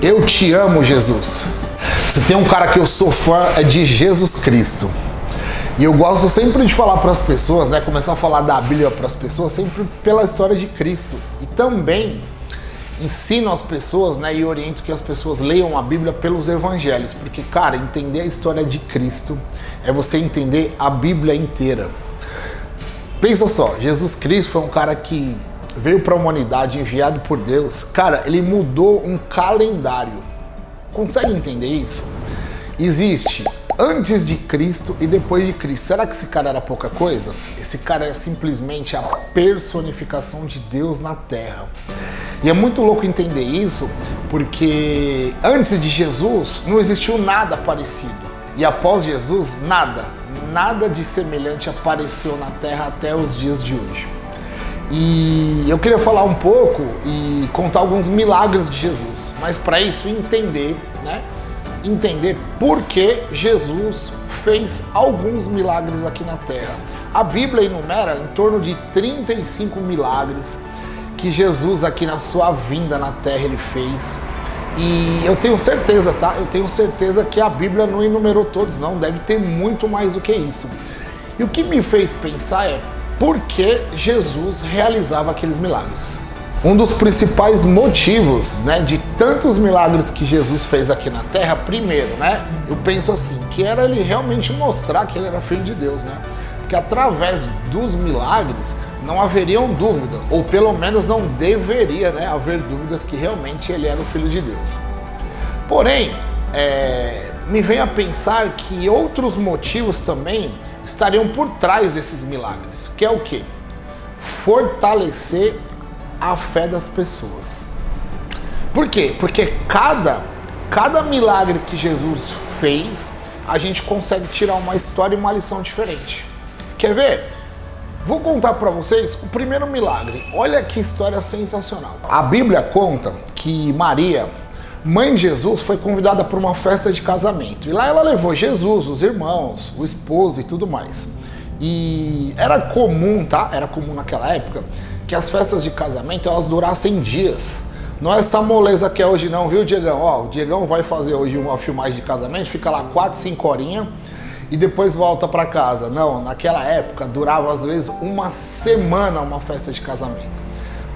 Eu te amo, Jesus. Se tem um cara que eu sou fã, é de Jesus Cristo. E eu gosto sempre de falar para as pessoas, né? Começar a falar da Bíblia para as pessoas, sempre pela história de Cristo. E também ensino as pessoas, né? E oriento que as pessoas leiam a Bíblia pelos evangelhos. Porque, cara, entender a história de Cristo é você entender a Bíblia inteira. Pensa só, Jesus Cristo foi um cara que veio para a humanidade, enviado por Deus. Cara, ele mudou um calendário. Consegue entender isso? Existe antes de Cristo e depois de Cristo. Será que esse cara era pouca coisa? Esse cara é simplesmente a personificação de Deus na Terra. E é muito louco entender isso, porque antes de Jesus não existiu nada parecido. E após Jesus, nada de semelhante apareceu na Terra até os dias de hoje. E eu queria falar um pouco e contar alguns milagres de Jesus, mas para isso entender, né? Entender por que Jesus fez alguns milagres aqui na Terra. A Bíblia enumera em torno de 35 milagres que Jesus aqui na sua vinda na Terra ele fez. E eu tenho certeza, tá? Eu tenho certeza que a Bíblia não enumerou todos, não. Deve ter muito mais do que isso. E o que me fez pensar é por que Jesus realizava aqueles milagres. Um dos principais motivos, né, de tantos milagres que Jesus fez aqui na Terra, primeiro, né, eu penso assim, que era ele realmente mostrar que ele era filho de Deus, né? Porque através dos milagres não haveriam dúvidas, ou pelo menos não deveria, né, haver dúvidas que realmente ele era o filho de Deus. Porém, me vem a pensar que outros motivos também estariam por trás desses milagres, que é o quê? Fortalecer a fé das pessoas. Por quê? Porque cada milagre que Jesus fez, a gente consegue tirar uma história e uma lição diferente. Quer ver? Vou contar para vocês o primeiro milagre. Olha que história sensacional. A Bíblia conta que Maria, mãe de Jesus, foi convidada para uma festa de casamento. E lá ela levou Jesus, os irmãos, o esposo e tudo mais. E era comum, tá? Era comum naquela época que as festas de casamento elas durassem dias. Não é essa moleza que é hoje não, viu, Diegão? Ó, o Diegão vai fazer hoje uma filmagem de casamento, fica lá 4, 5 horinhas e depois volta para casa. Não, naquela época durava às vezes uma semana uma festa de casamento.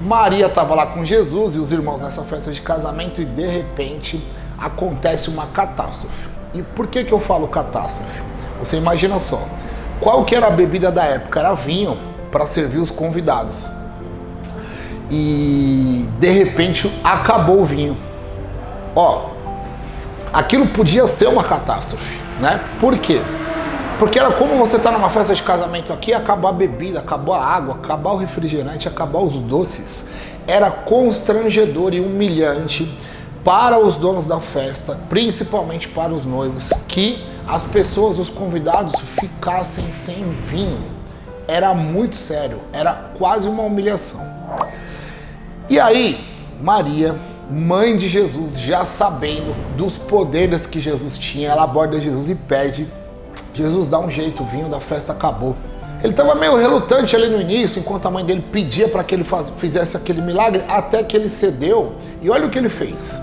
Maria estava lá com Jesus e os irmãos nessa festa de casamento e de repente acontece uma catástrofe. E por que eu falo catástrofe? Você imagina só, qual que era a bebida da época? Era vinho para servir os convidados. E de repente acabou o vinho. Ó, aquilo podia ser uma catástrofe, né? Por quê? Porque era como você tá numa festa de casamento aqui, acabar a bebida, acabar a água, acabar o refrigerante, acabar os doces. Era constrangedor e humilhante para os donos da festa, principalmente para os noivos, que as pessoas, os convidados, ficassem sem vinho. Era muito sério, era quase uma humilhação. E aí, Maria, mãe de Jesus, já sabendo dos poderes que Jesus tinha, ela aborda Jesus e pede. Jesus dá um jeito, o vinho da festa acabou. Ele estava meio relutante ali no início, enquanto a mãe dele pedia para que ele fizesse aquele milagre, até que ele cedeu. E olha o que ele fez.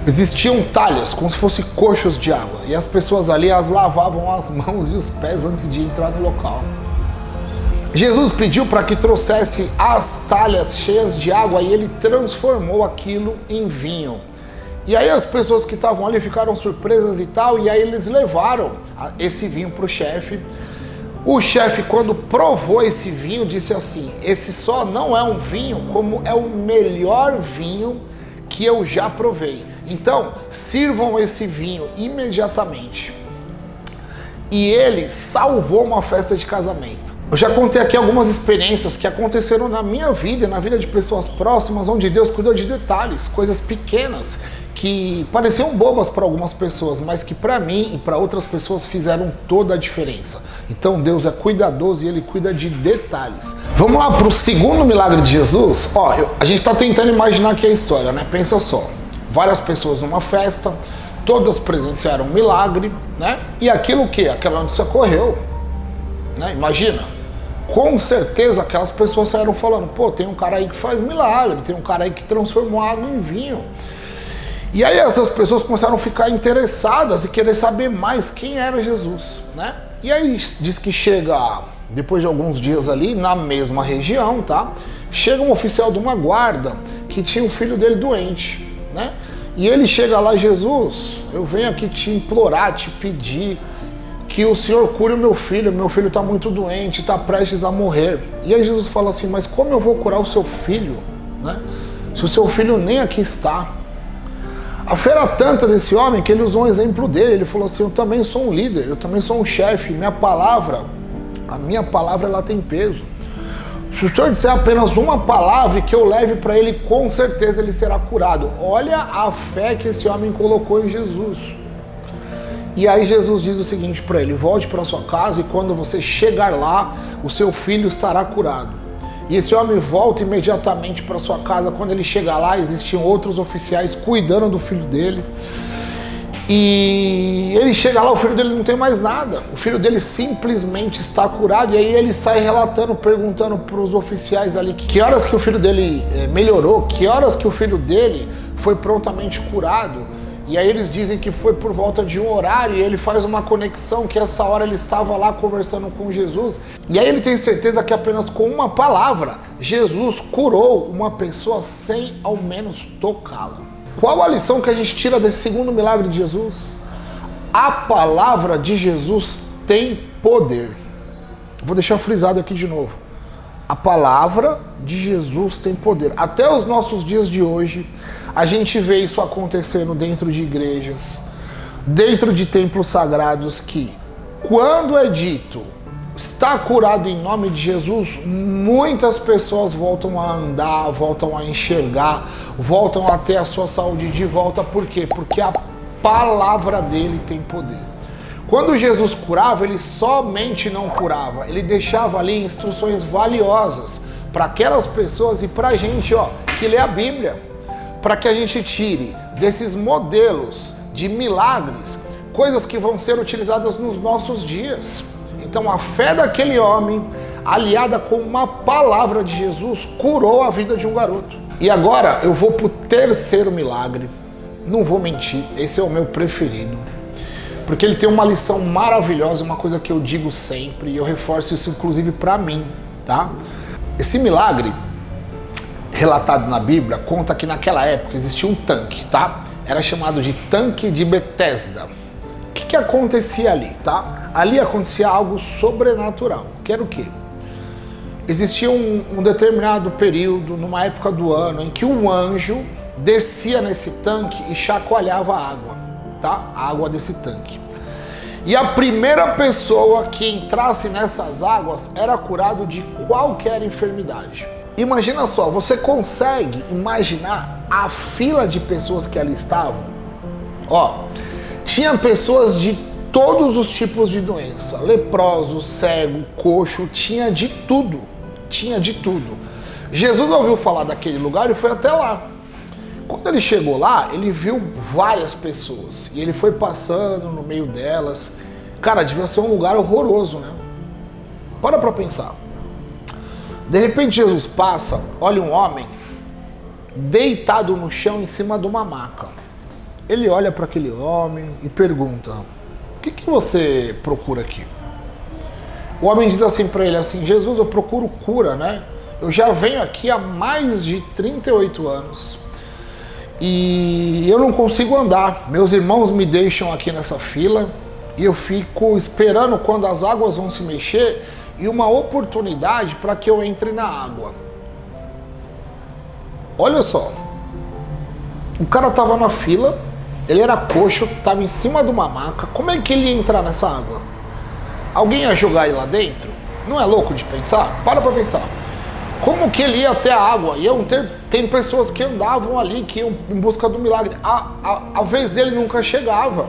Existiam talhas, como se fossem coxos de água, e as pessoas ali as lavavam as mãos e os pés antes de entrar no local. Jesus pediu para que trouxesse as talhas cheias de água e ele transformou aquilo em vinho. E aí as pessoas que estavam ali ficaram surpresas e tal, e aí eles levaram esse vinho para o chefe. O chefe, quando provou esse vinho, disse assim: esse só não é um vinho, como é o melhor vinho que eu já provei. Então, sirvam esse vinho imediatamente. E ele salvou uma festa de casamento. Eu já contei aqui algumas experiências que aconteceram na minha vida, na vida de pessoas próximas, onde Deus cuidou de detalhes, coisas pequenas, que pareciam bobas para algumas pessoas, mas que para mim e para outras pessoas fizeram toda a diferença. Então Deus é cuidadoso e Ele cuida de detalhes. Vamos lá para o segundo milagre de Jesus? Ó, a gente está tentando imaginar aqui a história, né? Pensa só, várias pessoas numa festa, todas presenciaram um milagre, né? E aquilo que? Aquela notícia correu, né? Imagina. Com certeza aquelas pessoas saíram falando: pô, tem um cara aí que faz milagre, tem um cara aí que transformou água em vinho. E aí essas pessoas começaram a ficar interessadas e querer saber mais quem era Jesus, né? E aí diz que chega, depois de alguns dias ali, na mesma região, tá? Chega um oficial de uma guarda que tinha um filho dele doente, né? E ele chega lá: Jesus, eu venho aqui te implorar, te pedir que o Senhor cure o meu filho está muito doente, está prestes a morrer. E aí Jesus fala assim: mas como eu vou curar o seu filho, né? Se o seu filho nem aqui está. A fé era tanta desse homem que ele usou um exemplo dele. Ele falou assim: eu também sou um líder, eu também sou um chefe, a minha palavra ela tem peso. Se o Senhor disser apenas uma palavra que eu leve para ele, com certeza ele será curado. Olha a fé que esse homem colocou em Jesus. E aí Jesus diz o seguinte para ele: volte para sua casa e quando você chegar lá, o seu filho estará curado. E esse homem volta imediatamente para sua casa. Quando ele chega lá, existiam outros oficiais cuidando do filho dele. E ele chega lá, o filho dele não tem mais nada. O filho dele simplesmente está curado. E aí ele sai relatando, perguntando para os oficiais ali que horas que o filho dele melhorou, que horas que o filho dele foi prontamente curado. E aí eles dizem que foi por volta de um horário, e ele faz uma conexão que essa hora ele estava lá conversando com Jesus. E aí ele tem certeza que apenas com uma palavra, Jesus curou uma pessoa sem ao menos tocá-la. Qual a lição que a gente tira desse segundo milagre de Jesus? A palavra de Jesus tem poder. Vou deixar frisado aqui de novo. A palavra de Jesus tem poder. Até os nossos dias de hoje, a gente vê isso acontecendo dentro de igrejas, dentro de templos sagrados, que quando é dito está curado em nome de Jesus, muitas pessoas voltam a andar, voltam a enxergar, voltam a ter a sua saúde de volta. Por quê? Porque a palavra dele tem poder. Quando Jesus curava, ele somente não curava, ele deixava ali instruções valiosas para aquelas pessoas e para a gente, que lê a Bíblia, para que a gente tire desses modelos de milagres coisas que vão ser utilizadas nos nossos dias. Então a fé daquele homem, aliada com uma palavra de Jesus, curou a vida de um garoto. E agora eu vou para o terceiro milagre. Não vou mentir, esse é o meu preferido, porque ele tem uma lição maravilhosa, uma coisa que eu digo sempre, e eu reforço isso inclusive para mim, tá? Esse milagre relatado na Bíblia conta que naquela época existia um tanque, tá? Era chamado de tanque de Betesda. O que acontecia ali, tá? Ali acontecia algo sobrenatural, que era o quê? Existia um determinado período, numa época do ano, em que um anjo descia nesse tanque e chacoalhava a água, tá? A água desse tanque. E a primeira pessoa que entrasse nessas águas era curado de qualquer enfermidade. Imagina só, você consegue imaginar a fila de pessoas que ali estavam? Tinha pessoas de todos os tipos de doença, leproso, cego, coxo, tinha de tudo, Jesus ouviu falar daquele lugar e foi até lá. Quando ele chegou lá, ele viu várias pessoas e ele foi passando no meio delas. Cara, devia ser um lugar horroroso, né? Para pra pensar. De repente Jesus passa, olha um homem deitado no chão em cima de uma maca. Ele olha para aquele homem e pergunta: o que você procura aqui? O homem diz assim para ele, assim: Jesus, eu procuro cura, né? Eu já venho aqui há mais de 38 anos e eu não consigo andar. Meus irmãos me deixam aqui nessa fila e eu fico esperando quando as águas vão se mexer e uma oportunidade para que eu entre na água. Olha só, o cara tava na fila, ele era coxo, tava em cima de uma maca. Como é que ele ia entrar nessa água? Alguém ia jogar ele lá dentro? Não é louco de pensar? Para pra pensar. Como que ele ia até a água? Tem pessoas que andavam ali, que iam em busca do milagre. A vez dele nunca chegava.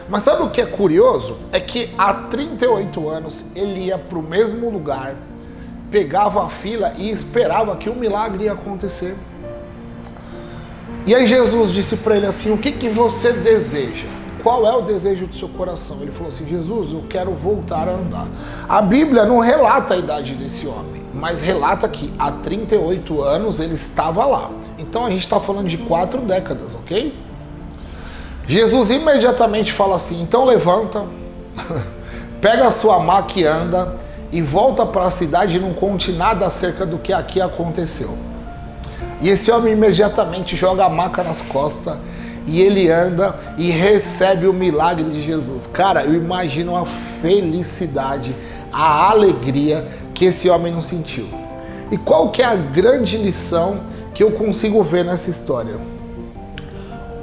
Mas sabe o que é curioso? É que há 38 anos ele ia para o mesmo lugar, pegava a fila e esperava que o milagre ia acontecer. E aí Jesus disse para ele assim: o que você deseja? Qual é o desejo do seu coração? Ele falou assim: Jesus, eu quero voltar a andar. A Bíblia não relata a idade desse homem, mas relata que há 38 anos ele estava lá. Então a gente está falando de 4 décadas, ok? Jesus imediatamente fala assim: então levanta, pega a sua maca e anda, e volta para a cidade e não conte nada acerca do que aqui aconteceu. E esse homem imediatamente joga a maca nas costas e ele anda e recebe o milagre de Jesus. Cara, eu imagino a felicidade, a alegria que esse homem não sentiu. E qual que é a grande lição que eu consigo ver nessa história?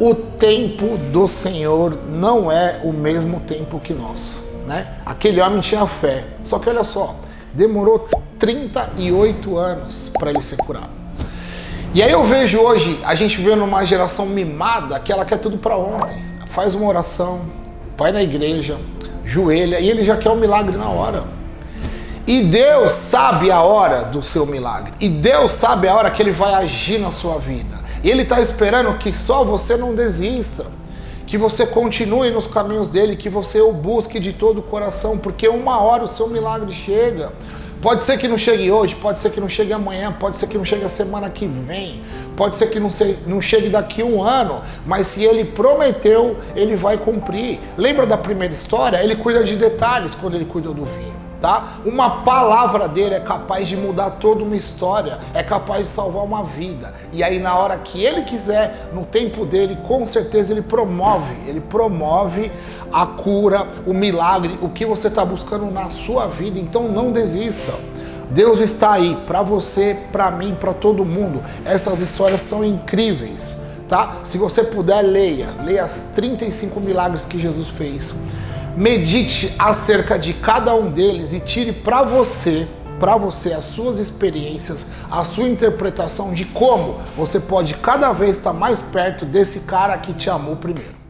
O tempo do Senhor não é o mesmo tempo que nós, né? Aquele homem tinha fé, só que olha só, demorou 38 anos para ele ser curado. E aí eu vejo hoje, a gente vivendo uma geração mimada que ela quer tudo para ontem. Faz uma oração, vai na igreja, joelha e ele já quer o milagre na hora. E Deus sabe a hora do seu milagre. E Deus sabe a hora que ele vai agir na sua vida. E ele está esperando que só você não desista, que você continue nos caminhos dele, que você o busque de todo o coração, porque uma hora o seu milagre chega. Pode ser que não chegue hoje, pode ser que não chegue amanhã, pode ser que não chegue a semana que vem, pode ser que não chegue daqui a um ano, mas se ele prometeu, ele vai cumprir. Lembra da primeira história? Ele cuida de detalhes quando ele cuidou do vinho, tá? Uma palavra dele é capaz de mudar toda uma história, é capaz de salvar uma vida. E aí na hora que ele quiser, no tempo dele, com certeza ele promove a cura, o milagre, o que você está buscando na sua vida. Então não desista. Deus está aí para você, para mim, para todo mundo. Essas histórias são incríveis, tá? Se você puder, leia os 35 milagres que Jesus fez. Medite acerca de cada um deles e tire para você as suas experiências, a sua interpretação de como você pode cada vez estar mais perto desse cara que te amou primeiro.